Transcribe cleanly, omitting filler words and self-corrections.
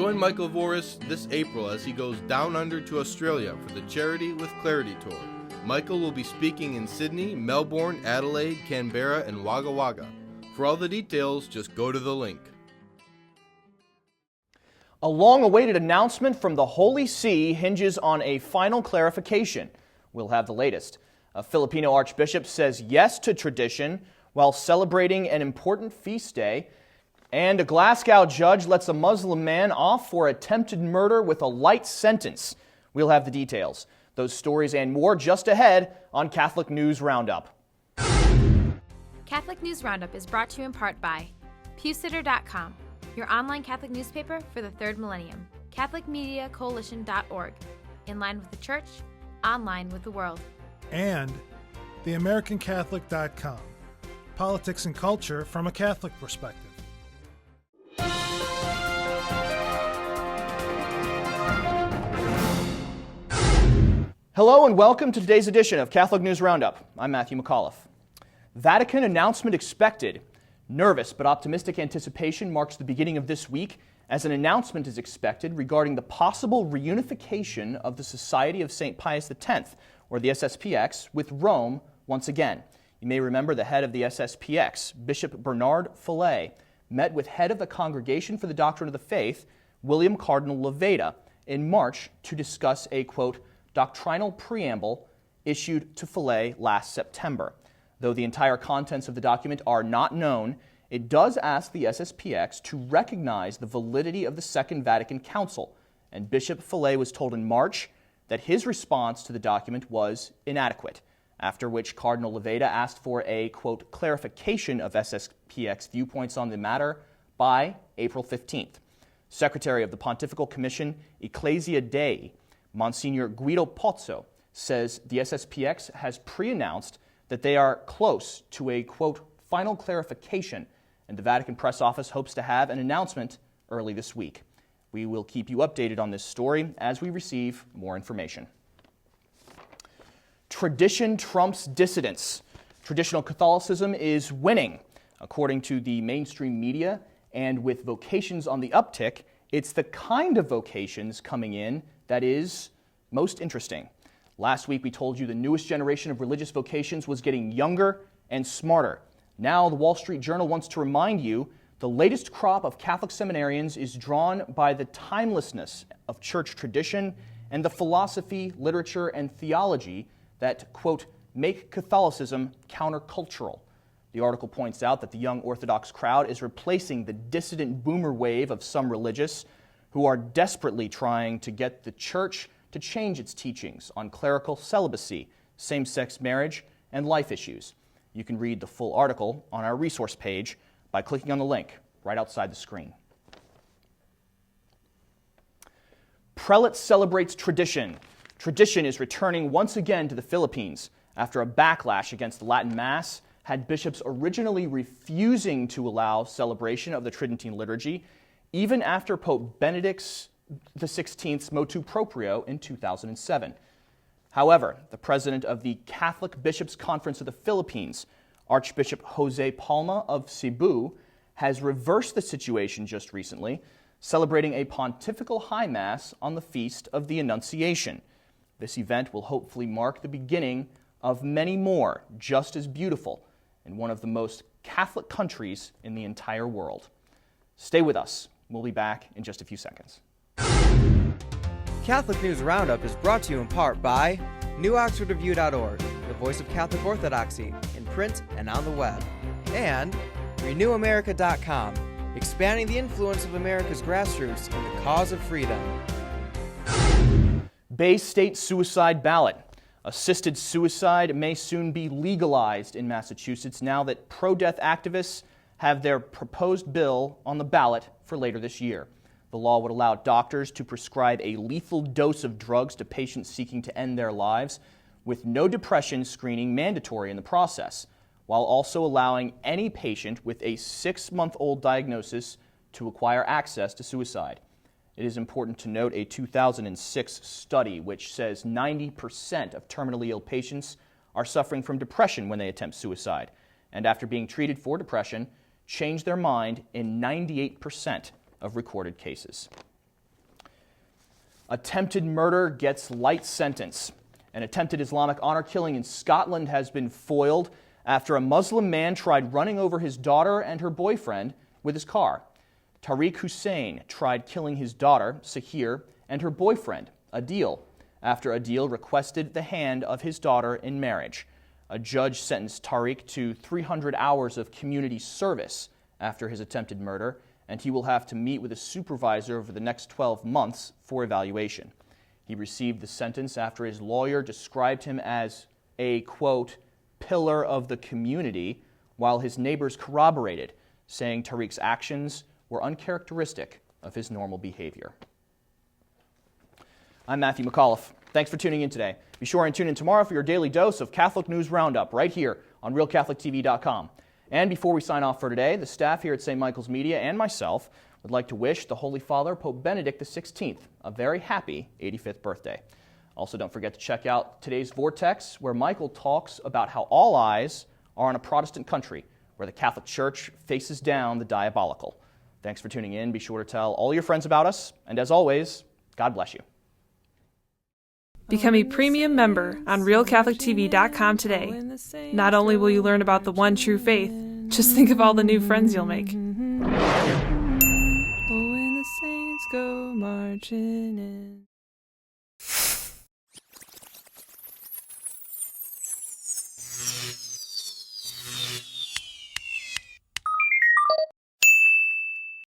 Join Michael Voris this April as he goes down under to Australia for the Charity with Clarity Tour. Michael will be speaking in Sydney, Melbourne, Adelaide, Canberra, and Wagga Wagga. For all the details, just go to the link. A long-awaited announcement from the Holy See hinges on a final clarification. We'll have the latest. A Filipino archbishop says yes to tradition while celebrating an important feast day. And a Glasgow judge lets a Muslim man off for attempted murder with a light sentence. We'll have the details. Those stories and more just ahead on Catholic News Roundup. Catholic News Roundup is brought to you in part by PewSitter.com, your online Catholic newspaper for the third millennium. CatholicMediaCoalition.org, in line with the Church, online with the world. And TheAmericanCatholic.com, politics and culture from a Catholic perspective. Hello and welcome to today's edition of Catholic News Roundup. I'm Matthew McAuliffe. Vatican announcement expected. Nervous but optimistic anticipation marks the beginning of this week as an announcement is expected regarding the possible reunification of the Society of St. Pius X, or the SSPX, with Rome once again. You may remember the head of the SSPX, Bishop Bernard Fillet, met with head of the Congregation for the Doctrine of the Faith, William Cardinal Leveda, in March to discuss a, quote, doctrinal preamble issued to Fillet last September. Though the entire contents of the document are not known, it does ask the SSPX to recognize the validity of the Second Vatican Council, and Bishop Fillet was told in March that his response to the document was inadequate, after which Cardinal Leveda asked for a, quote, clarification of SSPX viewpoints on the matter by April 15th. Secretary of the Pontifical Commission Ecclesia Dei, Monsignor Guido Pozzo, says the SSPX has pre-announced that they are close to a, quote, final clarification, and the Vatican press office hopes to have an announcement early this week. We will keep you updated on this story as we receive more information. Tradition trumps dissidence. Traditional Catholicism is winning. According to the mainstream media, and with vocations on the uptick, it's the kind of vocations coming in that is most interesting. Last week we told you the newest generation of religious vocations was getting younger and smarter. Now the Wall Street Journal wants to remind you the latest crop of Catholic seminarians is drawn by the timelessness of church tradition and the philosophy, literature, and theology that, quote, make Catholicism countercultural. The article points out that the young Orthodox crowd is replacing the dissident boomer wave of some religious who are desperately trying to get the church to change its teachings on clerical celibacy, same-sex marriage, and life issues. You can read the full article on our resource page by clicking on the link right outside the screen. Prelate celebrates tradition. Tradition is returning once again to the Philippines after a backlash against the Latin Mass had bishops originally refusing to allow celebration of the Tridentine liturgy, even after Pope Benedict XVI's motu proprio in 2007. However, the president of the Catholic Bishops' Conference of the Philippines, Archbishop Jose Palma of Cebu, has reversed the situation just recently, celebrating a pontifical high mass on the Feast of the Annunciation. This event will hopefully mark the beginning of many more just as beautiful in one of the most Catholic countries in the entire world. Stay with us. We'll be back in just a few seconds. Catholic News Roundup is brought to you in part by NewOxfordReview.org, the voice of Catholic Orthodoxy, in print and on the web, and RenewAmerica.com, expanding the influence of America's grassroots in the cause of freedom. Bay State suicide ballot. Assisted suicide may soon be legalized in Massachusetts now that pro-death activists have their proposed bill on the ballot for later this year. The law would allow doctors to prescribe a lethal dose of drugs to patients seeking to end their lives, with no depression screening mandatory in the process, while also allowing any patient with a 6-month-old diagnosis to acquire access to suicide. It is important to note a 2006 study which says 90% of terminally ill patients are suffering from depression when they attempt suicide, and after being treated for depression, change their mind in 98% of recorded cases. Attempted murder gets light sentence. An attempted Islamic honor killing in Scotland has been foiled after a Muslim man tried running over his daughter and her boyfriend with his car. Tariq Hussein tried killing his daughter, Sahir, and her boyfriend, Adil, after Adil requested the hand of his daughter in marriage. A judge sentenced Tariq to 300 hours of community service after his attempted murder, and he will have to meet with a supervisor over the next 12 months for evaluation. He received the sentence after his lawyer described him as a, quote, pillar of the community, while his neighbors corroborated, saying Tariq's actions were uncharacteristic of his normal behavior. I'm Matthew McAuliffe. Thanks for tuning in today. Be sure and tune in tomorrow for your daily dose of Catholic News Roundup right here on RealCatholicTV.com. And before we sign off for today, the staff here at St. Michael's Media and myself would like to wish the Holy Father, Pope Benedict XVI, a very happy 85th birthday. Also, don't forget to check out today's Vortex, where Michael talks about how all eyes are on a Protestant country where the Catholic Church faces down the diabolical. Thanks for tuning in. Be sure to tell all your friends about us. And as always, God bless you. Become a premium member on RealCatholicTV.com today. Not only will you learn about the one true faith, just think of all the new friends you'll make. When the saints go marching in.